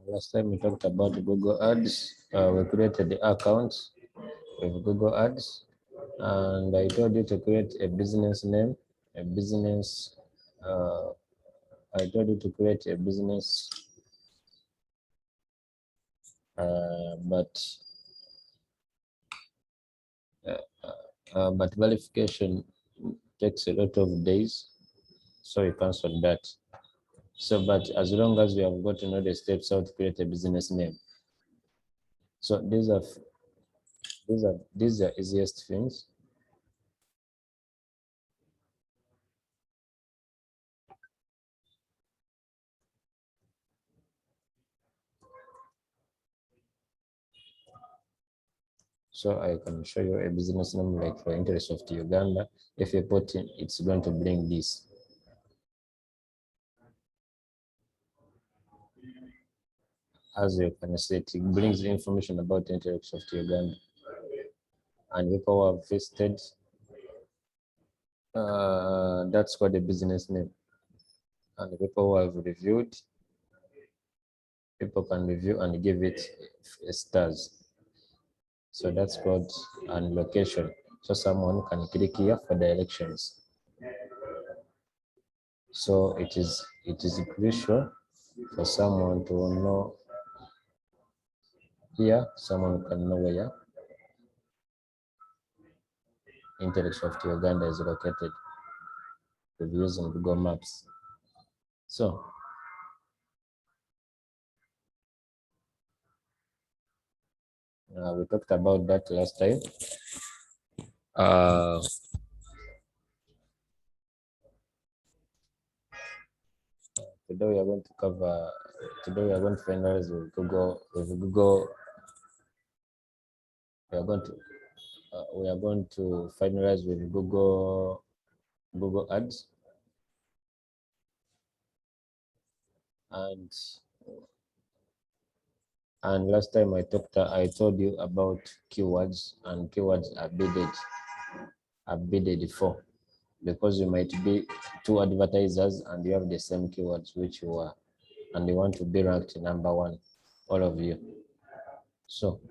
Last time we talked about Google Ads. We created the account with Google Ads, and I told you to create a business name, a business. I told you to create a business, but verification takes a lot of days, so we canceled that. So, but as long as we have got to know the steps how to create a business name, so these are easiest things. So I can show you a business name like for Intersoft Uganda. If you put in, it's going to bring this. As you can see, it brings information about Intersoft Uganda. And people have visited, that's called a business name. And people who have reviewed, people can review and give it stars. So that's called and location. So someone can click here for directions. So it is crucial for someone to know here. Someone can know where Intersoft Uganda is located with using Google Maps. So we talked about that last time. Today we are going to cover. Today we are going to finalize with Google. We are going to finalize with Google Ads, and last time I told you about keywords, and keywords are bidded for, because you might be two advertisers and you have the same keywords which you are, and you want to be ranked number one, all of you. So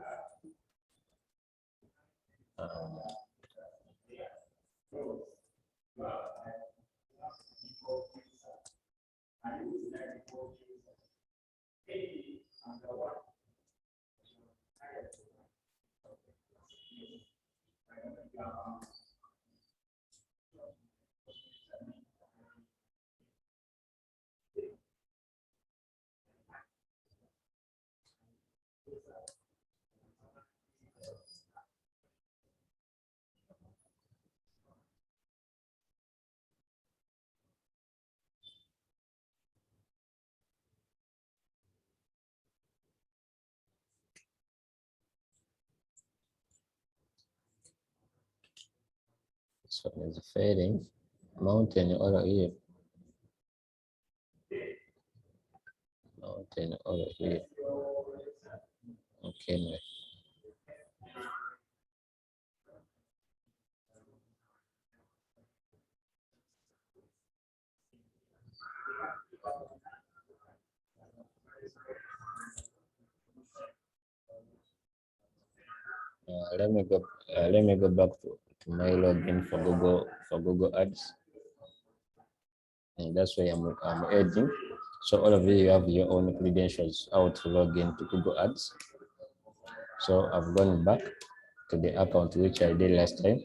this one is fading. Mountain all here. Mountain all here. Okay, now. Let me go back to my login for Google Ads, and that's why I'm adding. So all of you have your own credentials how to log in to Google Ads. So I've gone back to the account which I did last time,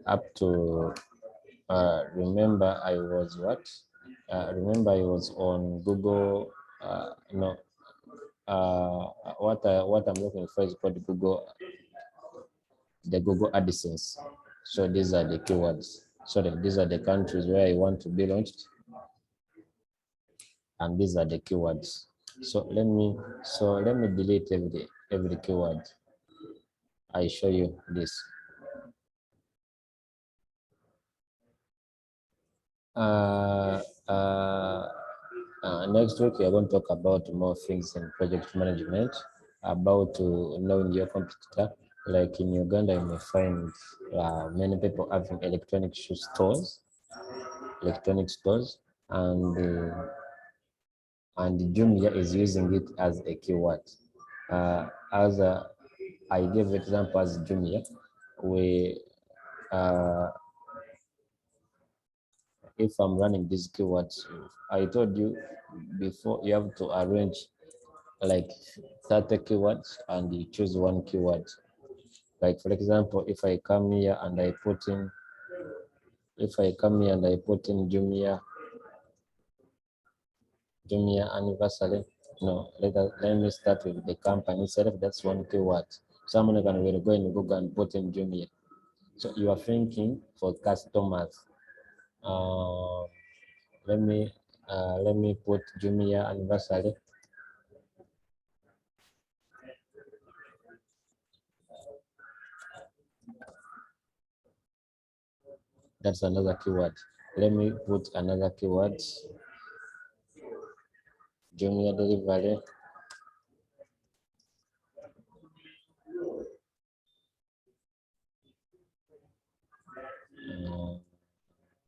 up to remember I was what? Remember I was on Google. No, what I'm looking for is called the Google AdSense. So these are the keywords. Sorry, these are the countries where I want to be launched, and these are the keywords. So let me delete every keyword. I show you this. Next week we are going to talk about more things in project management, about knowing your competitor. Like in Uganda, you may find many people having electronic stores, and and Jumia is using it as a keyword. As I gave example as Jumia, we if I'm running these keywords, I told you before you have to arrange like 30 keywords and you choose one keyword. Like for example, if I come here and I put in, Jumia anniversary. No, let me start with the company. Select that's one keyword. Someone will go in Google and put in Jumia. So you are thinking for customers. Uh, let me put Jumia anniversary. That's another keyword. Let me put another keyword. Jumia delivery.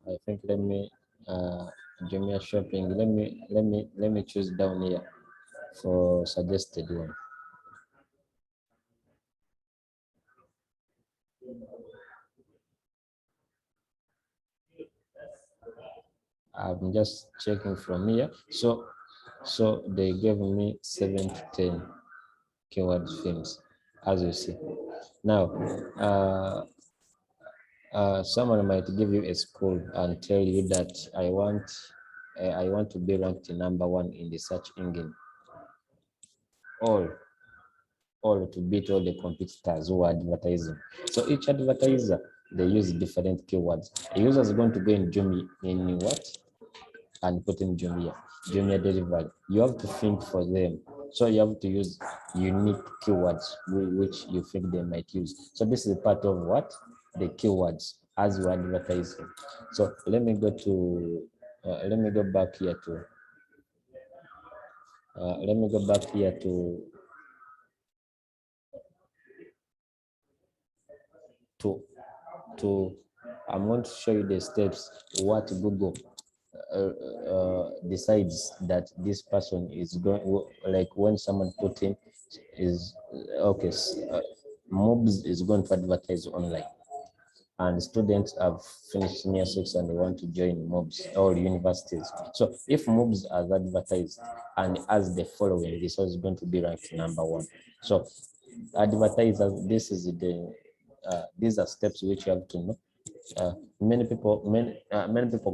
I think Jumia shopping. Let me choose down here for suggested one. I'm just checking from here. So they gave me 7 to 10 keyword themes, as you see. Now, someone might give you a school and tell you that I want to be ranked number 1 in the search engine, all to beat all the competitors who are advertising. So each advertiser, they use different keywords. A user is going to go in Jumia, in what? And put in Jumia delivery. You have to think for them. So you have to use unique keywords which you think they might use. So this is part of what? The keywords as you advertising. So let me go back here to I'm going to show you the steps what Google decides that this person is going, like when someone put in is okay, mobs is going to advertise online and students have finished year 6 and they want to join mobs or universities. So if mobs are advertised and as the following, this is going to be ranked number 1. So advertisers, this is these are steps which you have to know. Many people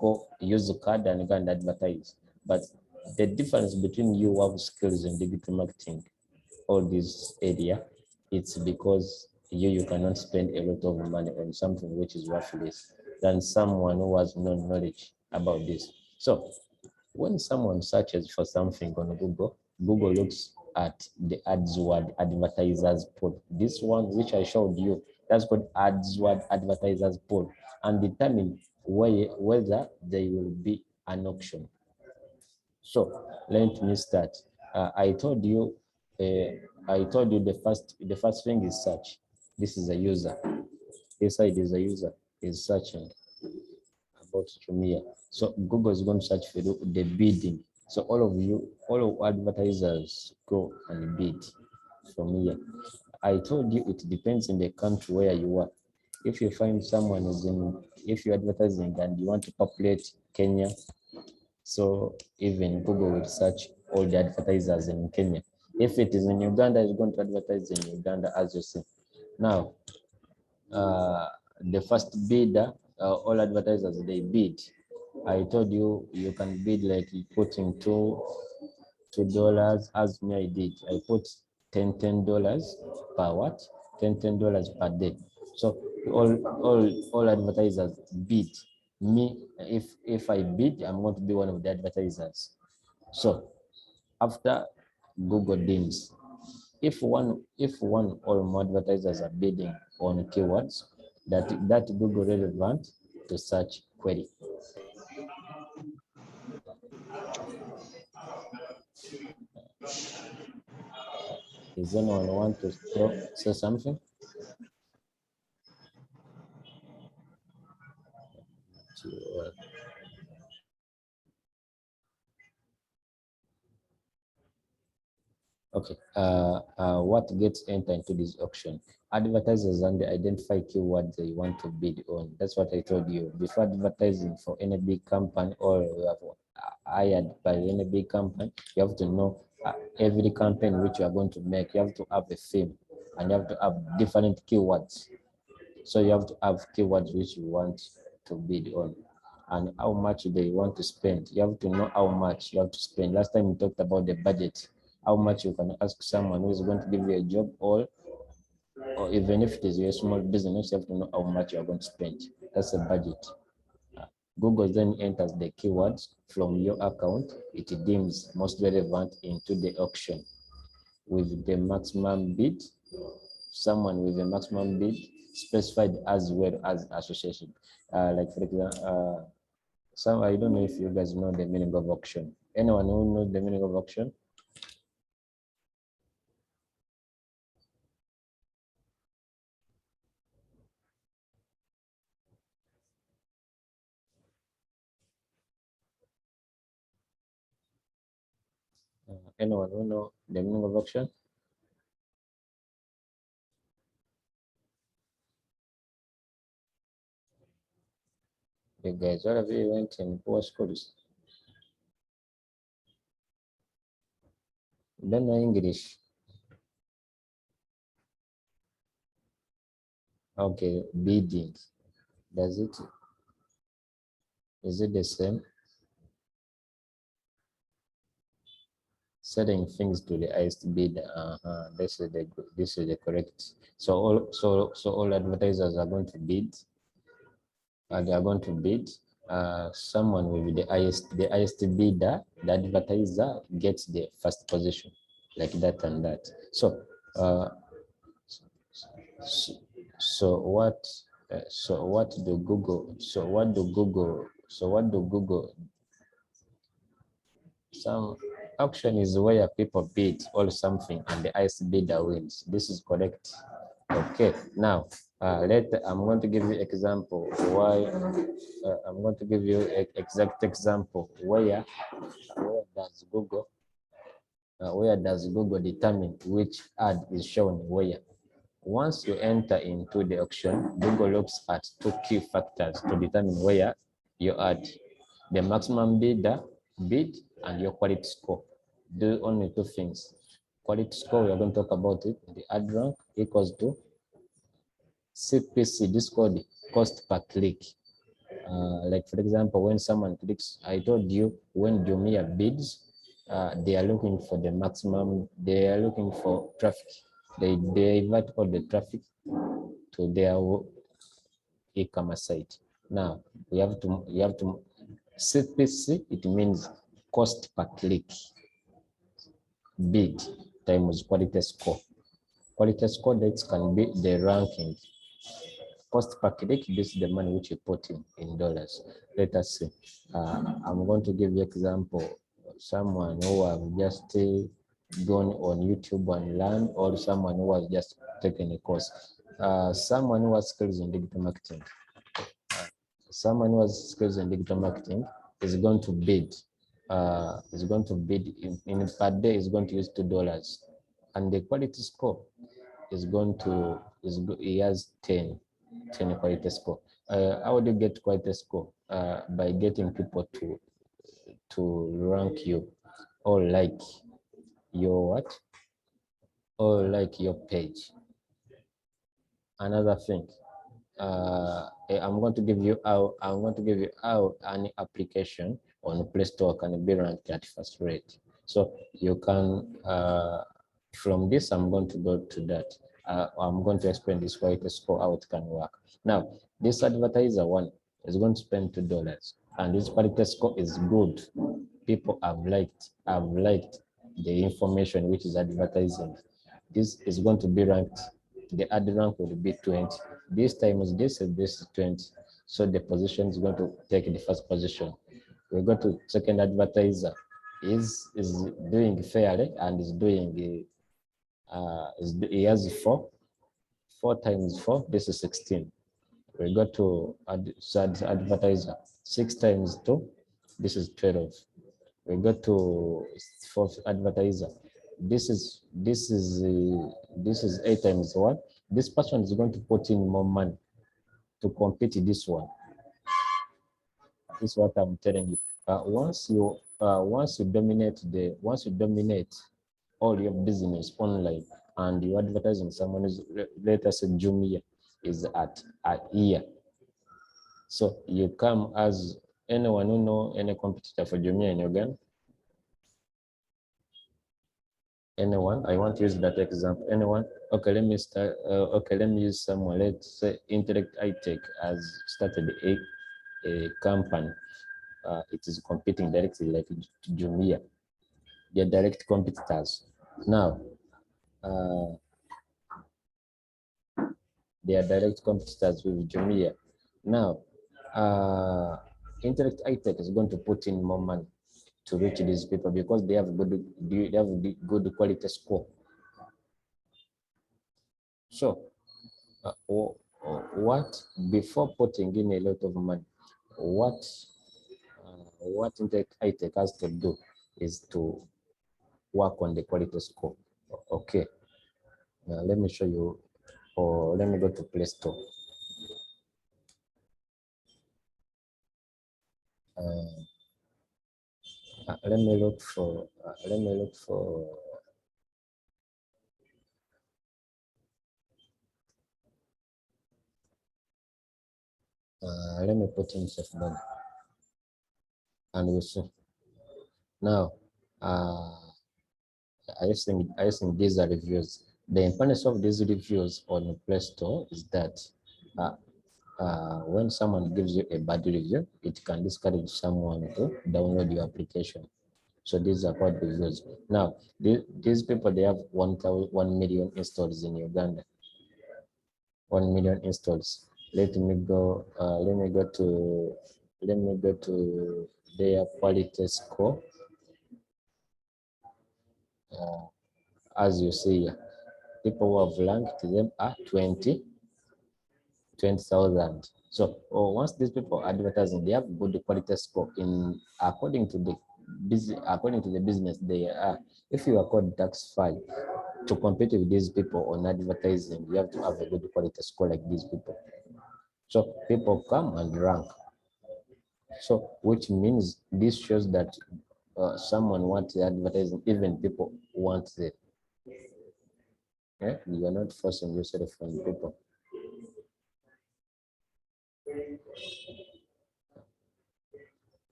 go use the card and go and advertise, but the difference between you who have skills in digital marketing, all this area, it's because you cannot spend a lot of money on something which is worthless than someone who has no knowledge about this. So when someone searches for something on Google looks at the ads word advertisers pool. This one, which I showed you, that's called ads word advertisers pool, and determine whether there will be an auction. So let me start. I told you the first thing is search. This is a user. This side is a user is searching about Jumia. So Google is going to search for the bidding. So all of advertisers go and bid from here. I told you it depends in the country where you are. If you find someone if you're advertising and you want to populate Kenya, so even Google will search all the advertisers in Kenya. If it is in Uganda, it's going to advertise in Uganda, as you see. Now, the first bidder, all advertisers, they bid. I told you you can bid like putting $2 as me I did. I put $10 per what? $10 per day. So all advertisers bid. Me, if I bid, I'm going to be one of the advertisers. So after Google deems, if one or more advertisers are bidding on keywords that Google relevant to search query. Does anyone want to say something? Okay. What gets entered into this auction? Advertisers and they identify keywords they want to bid on. That's what I told you. Before advertising for any big company or you have hired by any big company, you have to know every campaign which you are going to make. You have to have a theme and you have to have different keywords. So you have to have keywords which you want to bid on and how much they want to spend. You have to know how much you have to spend. Last time we talked about the budget, how much you can ask someone who is going to give you a job, or even if it is a small business, you have to know how much you are going to spend. That's a budget. Google then enters the keywords from your account. It deems most relevant into the auction with the maximum bid. Someone with a maximum bid specified as well as association. Like for example, some I don't know if you guys know the meaning of auction. Anyone who knows the meaning of auction? Anyone who know the meaning of auction? You guys, all of you went in poor schools. You don't know English. Okay, bidding. Does it? Is it the same? Selling things to the highest bidder. This is the correct. So all advertisers are going to bid. They are going to bid. Someone with the highest bidder, the advertiser gets the first position, like that and that. Uh, so, so what? So what do Google? So what do Google? So what do Google? Some auction is where people bid or something and the highest bidder wins. This is correct. Okay. Now, I'm going to give you example why. I'm going to give you an exact example where does Google determine which ad is shown where? Once you enter into the auction, Google looks at two key factors to determine where your ad, the maximum bidder bid and your quality score. Do only two things. Quality score, we are going to talk about it. The ad rank equals to CPC, this called cost per click. Like for example, when someone clicks, I told you when Jumia bids, they are looking for the maximum, they are looking for traffic. They divert all the traffic to their e-commerce site. Now you have to CPC, it means cost per click, bid times quality score. Quality score that can be the ranking. Cost per click, this is the money which you put in dollars. Let us see. I'm going to give you example. Someone who have just gone on YouTube and learn, or someone who has just taken a course. Someone who has skills in digital marketing. Someone who has skills in digital marketing is going to bid. Is going to bid in per day is going to use $2, and the quality score is going to he has 10 quality score. How do you get quality score? By getting people to rank you or like your what? Or like your page. Another thing, I'm going to give you how an application on Play Store can be ranked at first rate. So you can from this I'm going to go to that. I'm going to explain this quality score how it can work. Now this advertiser one is going to spend $2 and this quality score is good. People have liked the information which is advertising. This is going to be ranked. The ad rank will be 20. This time is this and this is 20. So the position is going to take the first position. We go to second advertiser. Is doing fairly and is doing he has 4 times 4, this is 16. We go to advertiser, 6 times 2, this is 12. We go to fourth advertiser, this is 8 times 1. This person is going to put in more money to compete this one. This is what I'm telling you. Once you dominate all your business online and you're advertising someone is, let us say Jumia is at here. So you come as anyone who know any competitor for Jumia in Uganda? Anyone? I want to use that example. Anyone? Okay, let me start. Okay, let me use someone. Let's say Intellect iTech has started a company. It is competing directly like Jumia. They're direct competitors. Now, they are direct competitors with Jumia. Now, Intellect iTech is going to put in more money to reach these people because they have good quality score. So, what before putting in a lot of money, what Intellect iTech has to do is to work on the quality score. Okay, now let me show you, or let me go to Play Store. Let me look for let me put in SafeBank and we'll see. Now, I think these are reviews. The importance of these reviews on the Play Store is that when someone gives you a bad review, it can discourage someone to download your application. So these are called reviews. Now, these people, they have 1 million installs in Uganda. 1 million installs. Let me go to their quality score. As you see, people who have ranked them are 20,000. So once these people are advertising, they have good quality score in according to the business they are. If you are called tax file to compete with these people on advertising, you have to have a good quality score like these people. So people come and rank. So which means this shows that someone wants advertising, even people want it. You are not forcing yourself on people.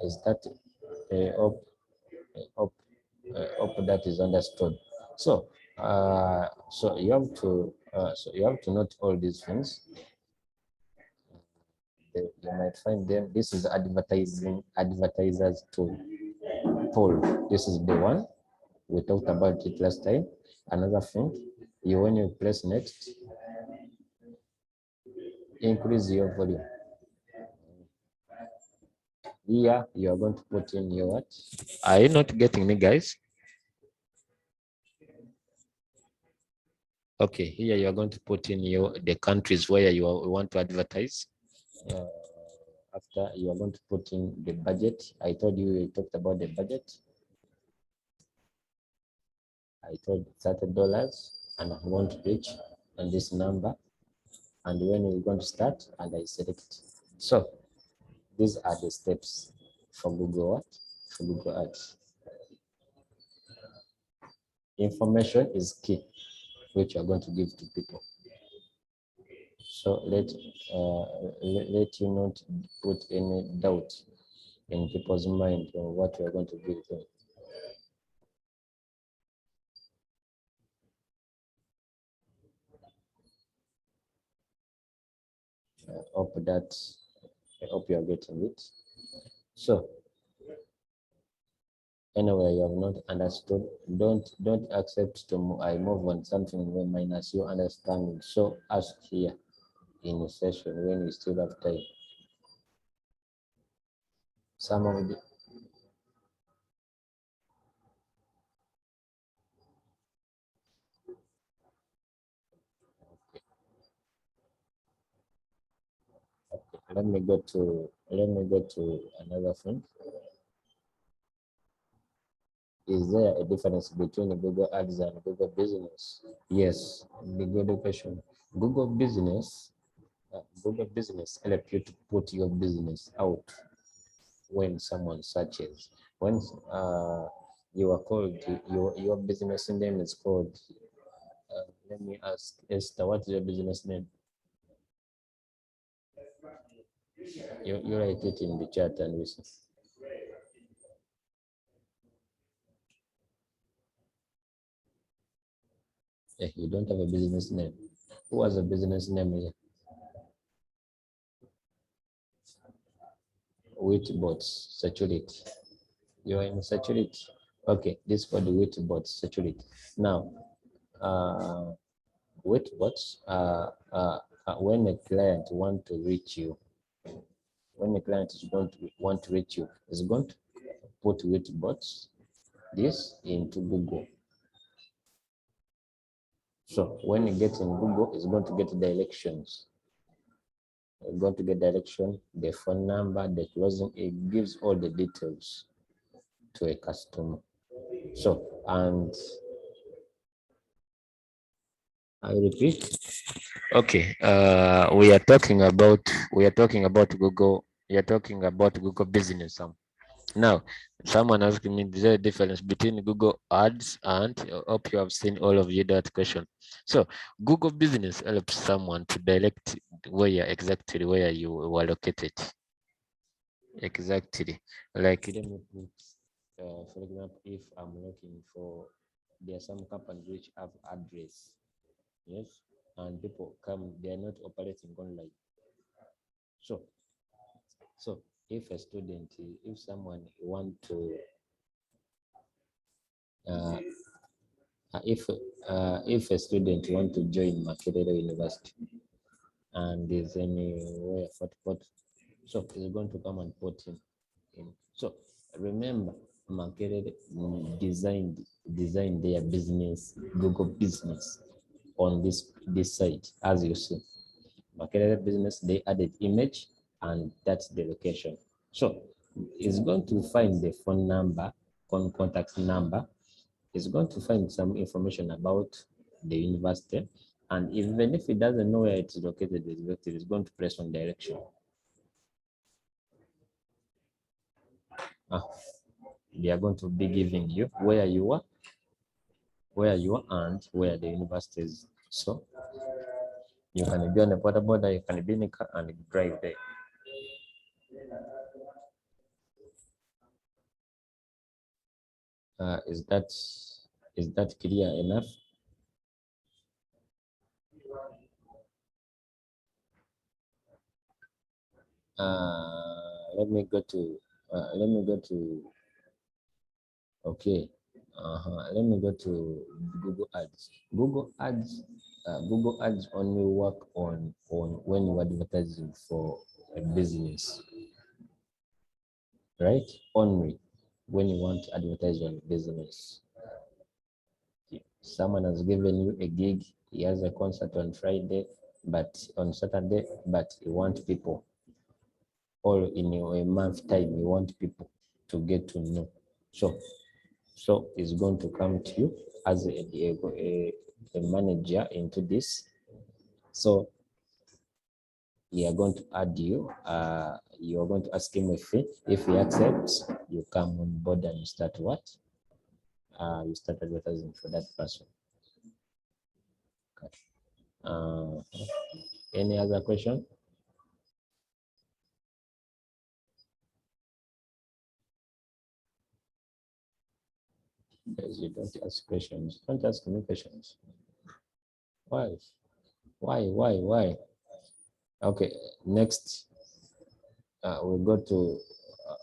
Is that hope that is understood. So so you have to note all these things. You might find them. This is advertisers tool. This is the one we talked about it last time. Another thing, when you press next, increase your volume. Here you are going to put in your what? Are you not getting me, guys? Okay, here you are going to put in the countries where you want to advertise. After, you are going to put in the budget. I told you we talked about the budget. I told $30, and I'm going to reach on this number. And when we're going to start, and I select. So these are the steps for Google Ads. Information is key, which you're going to give to people. So let you not put any doubt in people's mind on what you're going to give them. I hope you're getting it. So anyway, you have not understood, don't accept I move on something minus you understanding. So ask here in a session when you still have time. Some of the let me go to another thing. Is there a difference between Google Ads and Google Business? Yes, the good question. Google Business, Google Business help you to put your business out when someone searches. When you are called, your business name is called. Let me ask Esther, what's your business name? You write it in the chat and we see. You don't have a business name. Who has a business name here? Wheatbots Security. You are in Security. Okay, this is for the Wheatbots Security. Now, Wheatbots, when a client want to reach you, when a client is going to want to reach you, is going to put Wheatbots this into Google. So when you get in Google, it's going to get directions. You're going to get direction, the phone number, the closing. It gives all the details to a customer. So, and I repeat. Okay, we are talking about Google. We are talking about Google Business. Now, someone asked me, is there a difference between Google Ads and, I hope you have seen all of you that question. So Google Business helps someone to direct exactly where you were located. Exactly. Like, let me put, for example, if I'm looking for, there are some companies which have address, yes, and people come, they are not operating online. So if a student, if someone want to, if a student want to join Makerere University and there's anywhere for so he's going to come and put him in. So remember, Makerere designed their business, Google Business, on this site, as you see. Makerere Business, they added image, and that's the location. So it's going to find the phone number, contact number. It's going to find some information about the university, and even if it doesn't know where it's located, it's going to press on direction. They are going to be giving you where you are, and where the university is. So you can be on a border, you can be in a car and drive there. Is that clear enough? Let me go to okay. Let me go to Google Ads. Google Ads only work on when you're advertising for a business, right? Only when you want to advertise on business. Someone has given you a gig, he has a concert on Friday, but on Saturday, but you want people, or in a month time, you want people to get to know. So it's going to come to you as a manager into this. So you are going to add you. You are going to ask him a fee. If he accepts, you come on board and you start what? You start advertising for that person. Okay. Any other question? Yes, you don't ask questions. Don't ask me questions. Why? Why? Okay, next.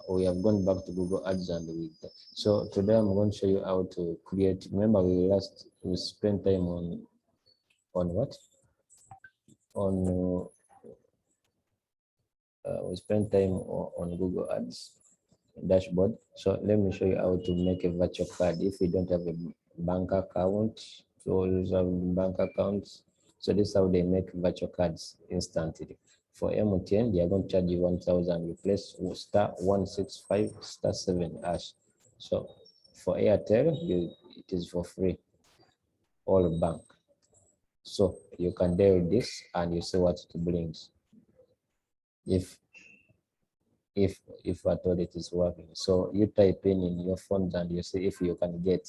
We have gone back to Google Ads and so today I'm going to show you how to create. Remember, we spent time on what? We spent time on Google Ads dashboard. So let me show you how to make a virtual card. If you don't have a bank account, so you have bank accounts. So this is how they make virtual cards instantly. For MTN, they are going to charge you 1,000. You place *165*7#. So for Airtel, it is for free, all bank. So you can dial this and you see what it brings. If if at all it is working. So you type in your phone and you see if you can get.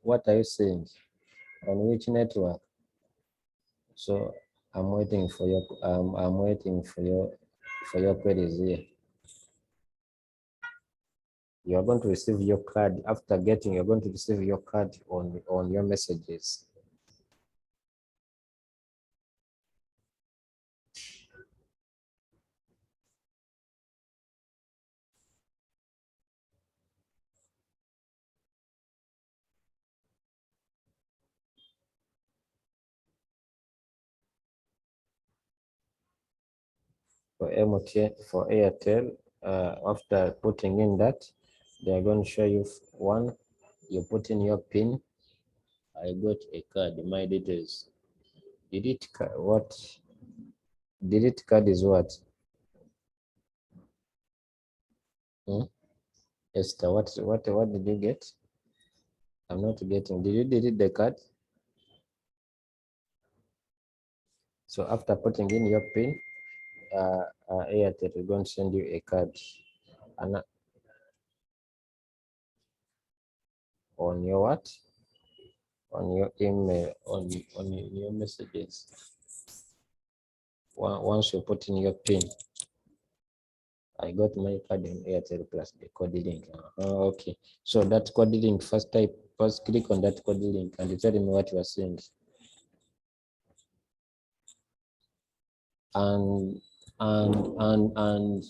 What are you saying? On which network? So I'm waiting for your I'm waiting for your queries here. You are going to receive your card after getting. You're going to receive your card on your messages. For MTN, for Airtel, after putting in that, they are going to show you one. You put in your PIN. I got a card. My details. Delete card. What? Delete card is what? Hmm? Esther, what did you get? I'm not getting. Did you delete the card? So after putting in your PIN, Airtel is going to send you a card and on your what? On your email, on your messages. Once you put in your PIN, I got my card in Airtel Plus, the code link. Okay, so that code link, first click on that code link and you tell me what you are seeing. And and and and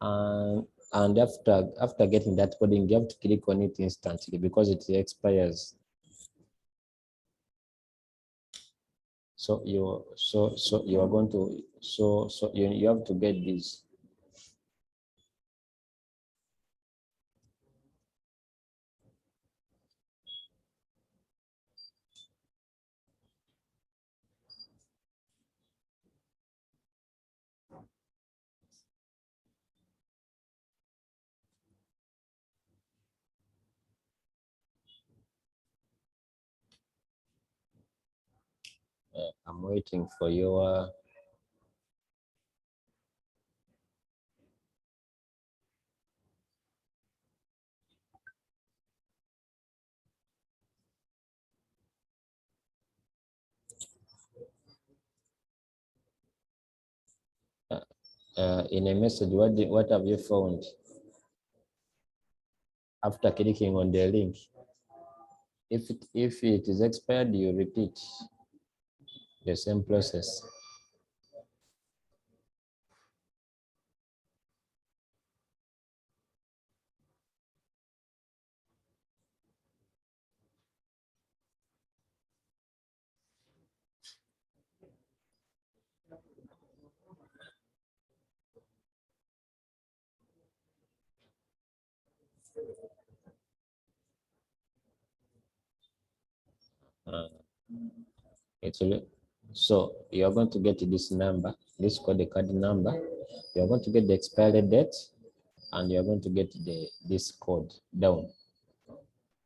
and and after getting that coding, you have to click on it instantly because it expires. So you are going to you have to get this. I'm waiting for your in a message. What have you found after clicking on the link? If it is expired, you repeat the same process. Uh, it's so you are going to get this number. This is called the card number. You are going to get the expiry date, and you are going to get this code down.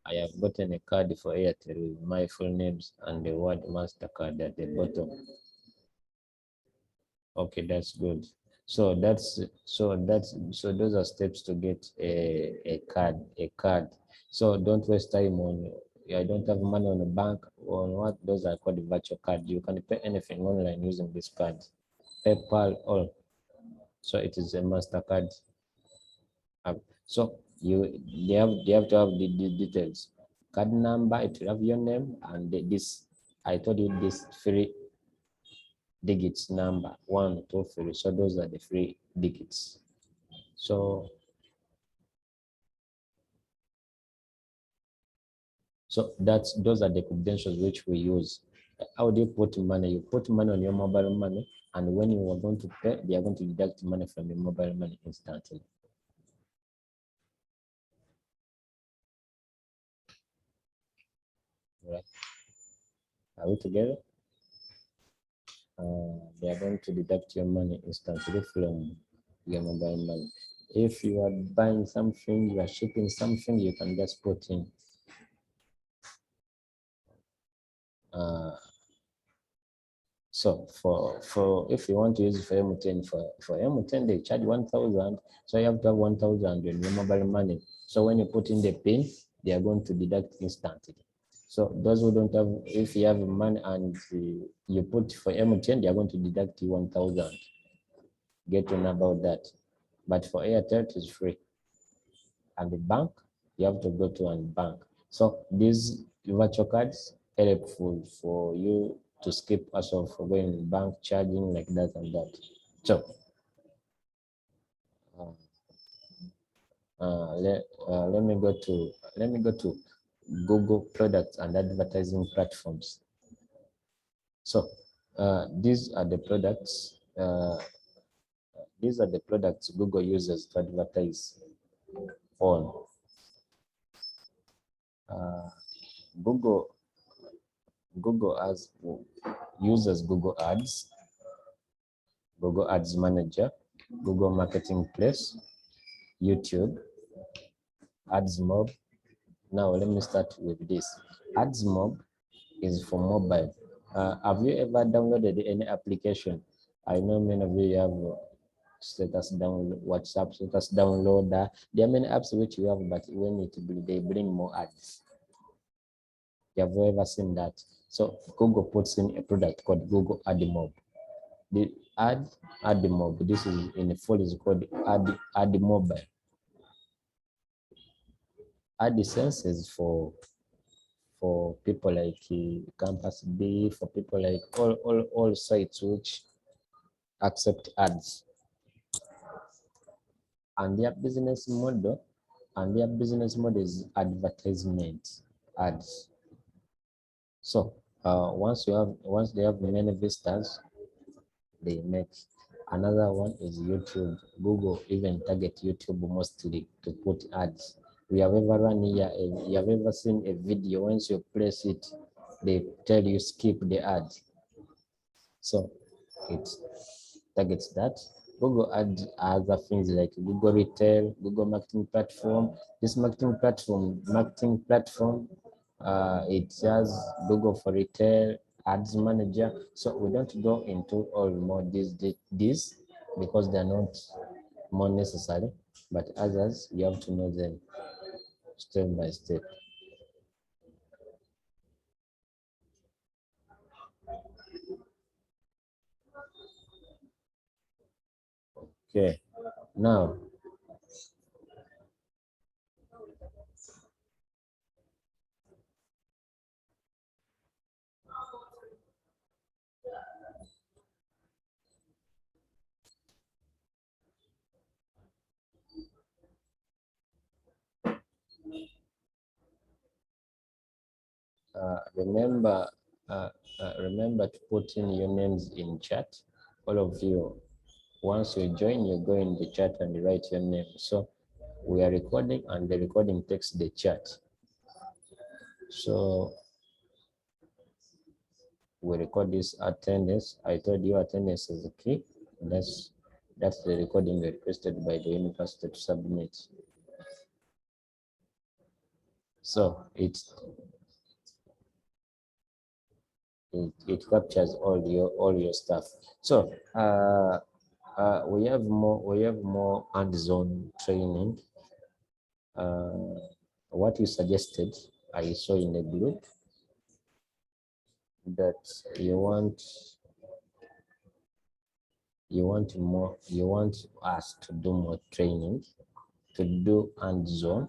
I have gotten a card for Airtel with my full names and the word MasterCard at the bottom. Okay, that's good. So those are steps to get a card. So don't waste time on I don't have money on the bank on what those are called virtual card. You can pay anything online using this card. PayPal, all. So it is a MasterCard app. So they have to have the details. card number, it will have your name, and this, I told you this 3 digits number, 1, 2, 3. So those are the 3 digits. So those are the credentials which we use. How do you put money? You put money on your mobile money, and when you are going to pay, they are going to deduct money from your mobile money instantly. Right? Are we together? They are going to deduct your money instantly from your mobile money. If you are buying something, you are shipping something, you can just put in so for if you want to use for MTN, for MTN they charge 1,000, so you have to have 1,000 in your mobile money. So when you put in the PIN, they are going to deduct instantly. So those who don't have, if you have money and you put for MTN, they are going to deduct you 1,000. Get to know about that. But for Airtel, it is free. And the bank, you have to go to a bank. So these virtual cards are helpful for you to skip also for going to bank charging like that and that. So let me go to Google products and advertising platforms. So these are the products. These are the products Google uses to advertise on. Google uses Google Ads, Google Ads Manager, Google Marketplace, YouTube, AdsMob. Now let me start with this. AdsMob is for mobile. Have you ever downloaded any application? I know many of you have status download, WhatsApp status downloader. There are many apps which you have, but when they bring more ads. You have ever seen that? So Google puts in a product called Google AdMob. The AdMob, this is in full is called AdMobile. AdSense is for people like Campus B, for people like all sites which accept ads. And their business model is advertisement ads. So once they have many visitors, they make. Another one is YouTube. Google even target YouTube mostly to put ads. We have ever run here, you have ever seen a video, once you press it, they tell you skip the ad. So it targets that. Google adds other things like Google Retail, Google Marketing Platform. This marketing platform, it has Google for Retail, Ads Manager. So we don't go into all more these because they're not more necessary, but others you have to know them step by step. Okay, now remember to put in your names in chat. All of you, once you join, you go in the chat and write your name. So we are recording, and the recording takes the chat. So we record this attendance. I told you attendance is the key. That's the recording requested by the university to submit. So it captures all your stuff. So we have more hands-on training. What you suggested, I saw in the group that you want us to do more training, to do hands-on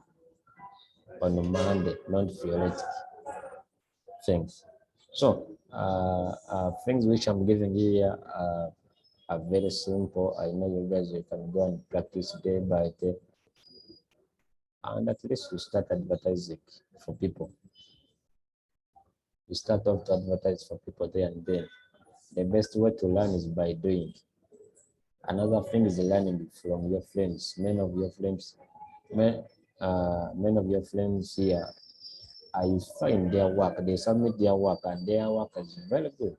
on Monday, not theoretic things. So things which I'm giving you here are very simple. I know you guys, you can go and practice day by day, and at least you start advertising for people. You start off to advertise for people there and then. The best way to learn is by doing. Another thing is learning from your friends. Many of your friends here, I find their work, they submit their work, and their work is very good.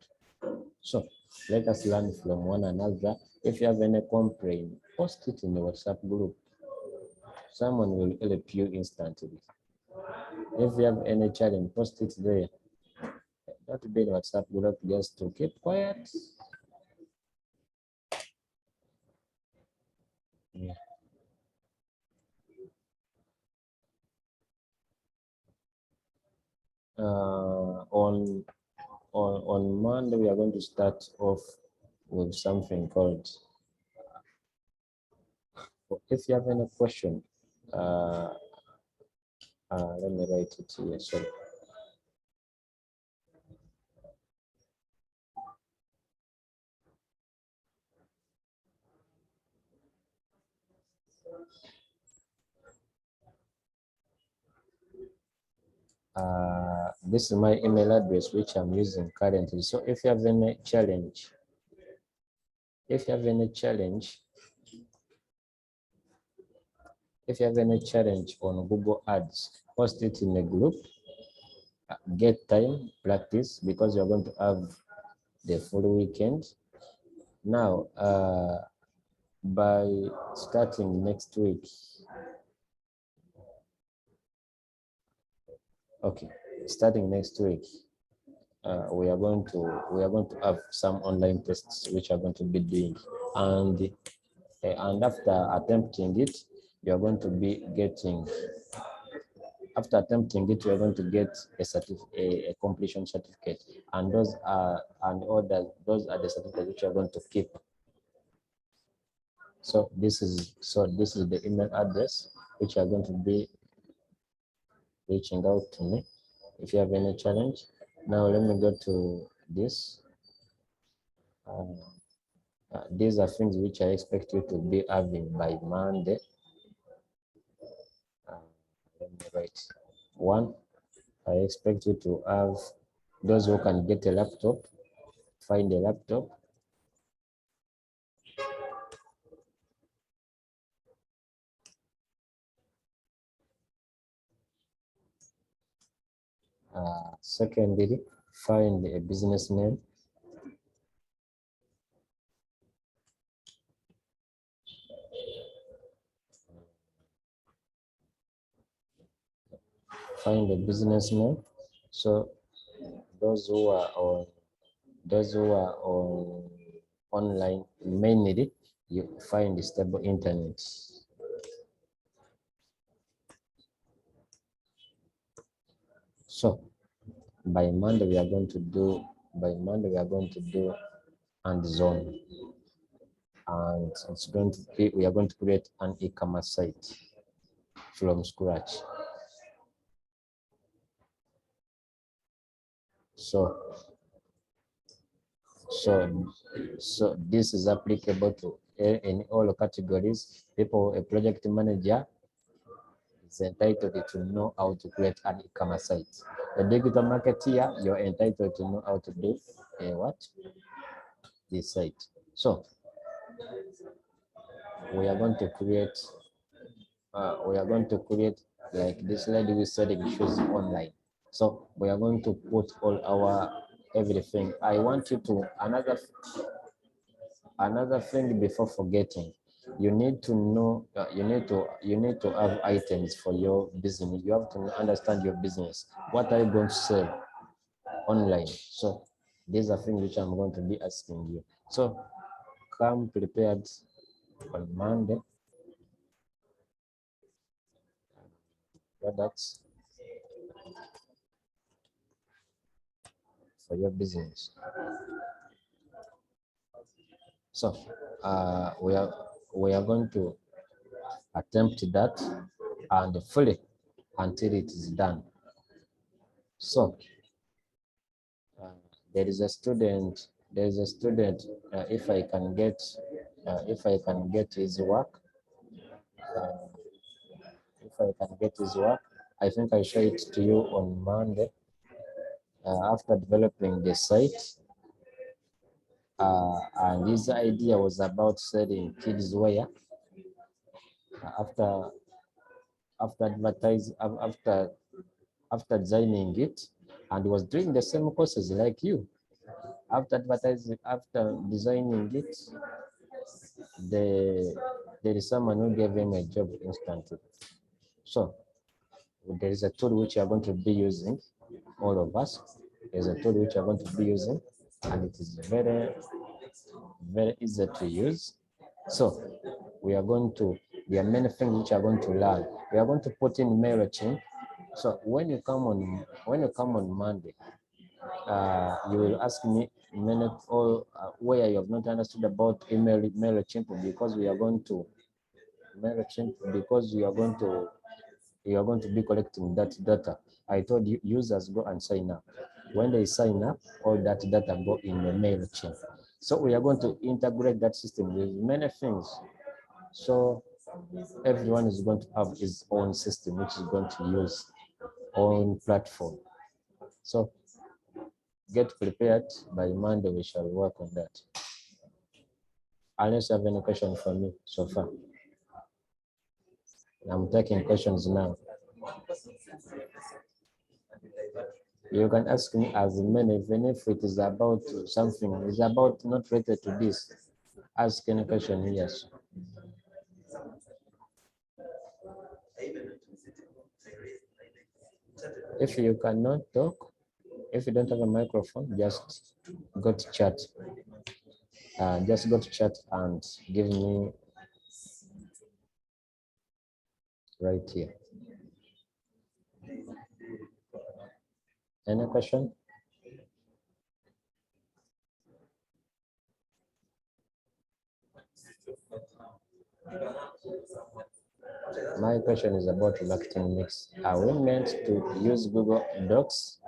So let us learn from one another. If you have any complaint, post it in the WhatsApp group. Someone will help you instantly. If you have any challenge, post it there. Don't be in WhatsApp group just to keep quiet. Yeah. On Monday, we are going to start off with something called, if you have any question, let me write it here. Sorry. This is my email address, which I'm using currently. So if you have any challenge, if you have any challenge on Google Ads, post it in a group. Get time, practice, because you're going to have the full weekend. Now, by starting next week, okay, starting next week, we are going to have some online tests which are going to be doing, and after attempting it, you are going to be getting. After attempting it, you are going to get a completion certificate, and those are the certificates which you are going to keep. So this is the email address which you are going to be reaching out to me if you have any challenge. Now let me go to this. These are things which I expect you to be having by Monday. Let me write. One, I expect you to have those who can get a laptop, find a laptop. Secondly, find a business name. Find a business name. So those who are on online, mainly you find stable internet. So by Monday we are going to do and zone, and it's going to be, we are going to create an e-commerce site from scratch. So this is applicable to in all categories. People, a project manager is entitled to know how to create an e-commerce site. A digital marketer, you're entitled to know how to do this site. So we are going to create like this lady who is selling shoes online. So we are going to put all our everything. I want you to another thing before forgetting. You need to know. You need to have items for your business. You have to understand your business. What are you going to sell online? So these are things which I'm going to be asking you. So come prepared on Monday. Products for your business. So we are going to attempt that and fully until it is done. So there is a student, if I can get his work, I think I show it to you on Monday after developing the site. And his idea was about selling kids wear. After designing it, and he was doing the same courses like you. After designing it, there is someone who gave him a job instantly. So there is a tool which you are going to be using, all of us. There's a tool which you are going to be using, and it is very, very easy to use. So there are many things which you are going to learn. We are going to put in MailChimp. So when you come on Monday, you will ask me where you have not understood about MailChimp, because we are going to you are going to be collecting that data. I told you, users go and sign up. When they sign up, all that data go in the MailChimp. So we are going to integrate that system with many things. So everyone is going to have his own system, which is going to use own platform. So get prepared. By Monday, we shall work on that. Unless you have any question for me so far. I'm taking questions now. You can ask me as many, even if it is about something, it's about not related to this. Ask any question, yes. If you cannot talk, if you don't have a microphone, just go to chat. Just go to chat and give me right here. Any question? My question is about marketing mix. Are we meant to use Google Docs?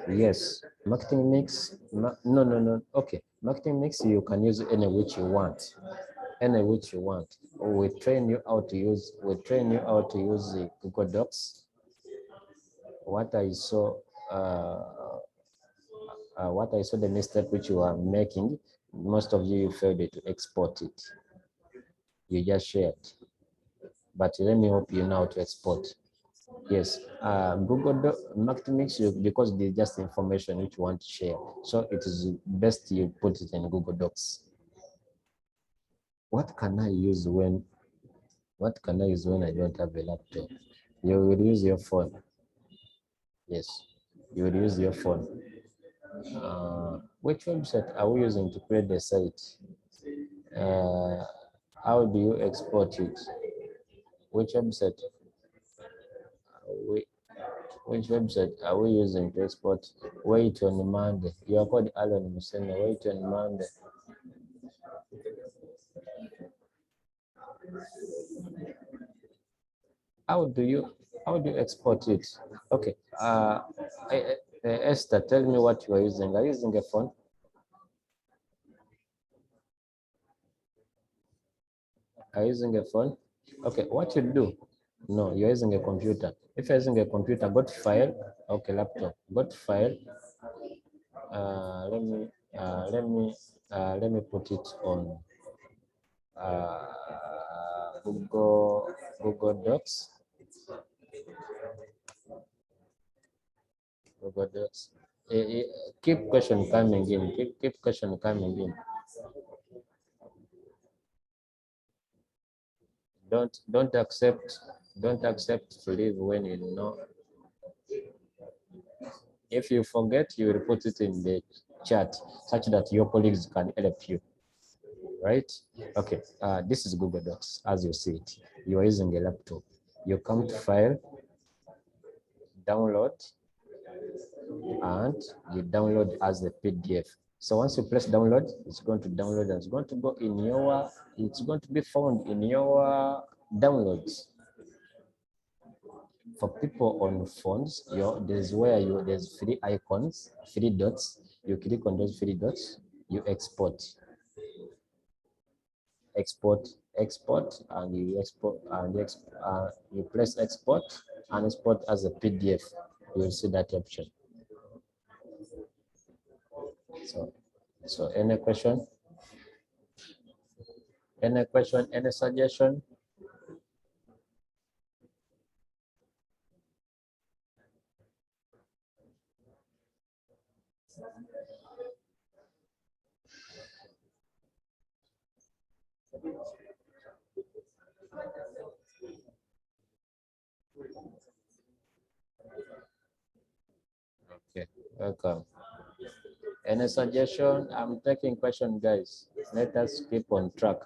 Yes. Marketing mix? No. Okay. Marketing mix, you can use any which you want. Any which you want. We train you how to use the Google Docs. What I saw the mistake which you are making, most of you failed to export it. You just shared. But let me help you now to export. Yes, Google Marketing Mix, because there's just information which you want to share. So it is best you put it in Google Docs. What can I use when I don't have a laptop? You will use your phone. Yes, you will use your phone. Which website are we using to create the site? How do you export it? Which website? Which website are we using to export? Wait on Monday. You are called Alan Musena. Wait on Monday. How do you export it? Okay. Esther, tell me what you are using. Are you using a phone? Are you using a phone? Okay. What you do? No, you're using a computer. If you're using a computer, go to File. Okay, laptop. Go to File. Let me put it on Google Docs. Google Docs. Keep question coming in. Keep question coming in. Don't accept to leave when you know. If you forget, you will put it in the chat such that your colleagues can help you. Right? Okay. This is Google Docs as you see it. You are using a laptop. You come to File, Download, and you download as a PDF. So once you press download, it's going to download and it's going to go in your. It's going to be found in your downloads. For people on phones, there's where there's three icons, three dots. You click on those three dots, you export, and you export, and you press export and export as a PDF. You will see that option. So any question? Any question? Any suggestion? Okay, welcome. Any suggestion? I'm taking question, guys. Let us keep on track.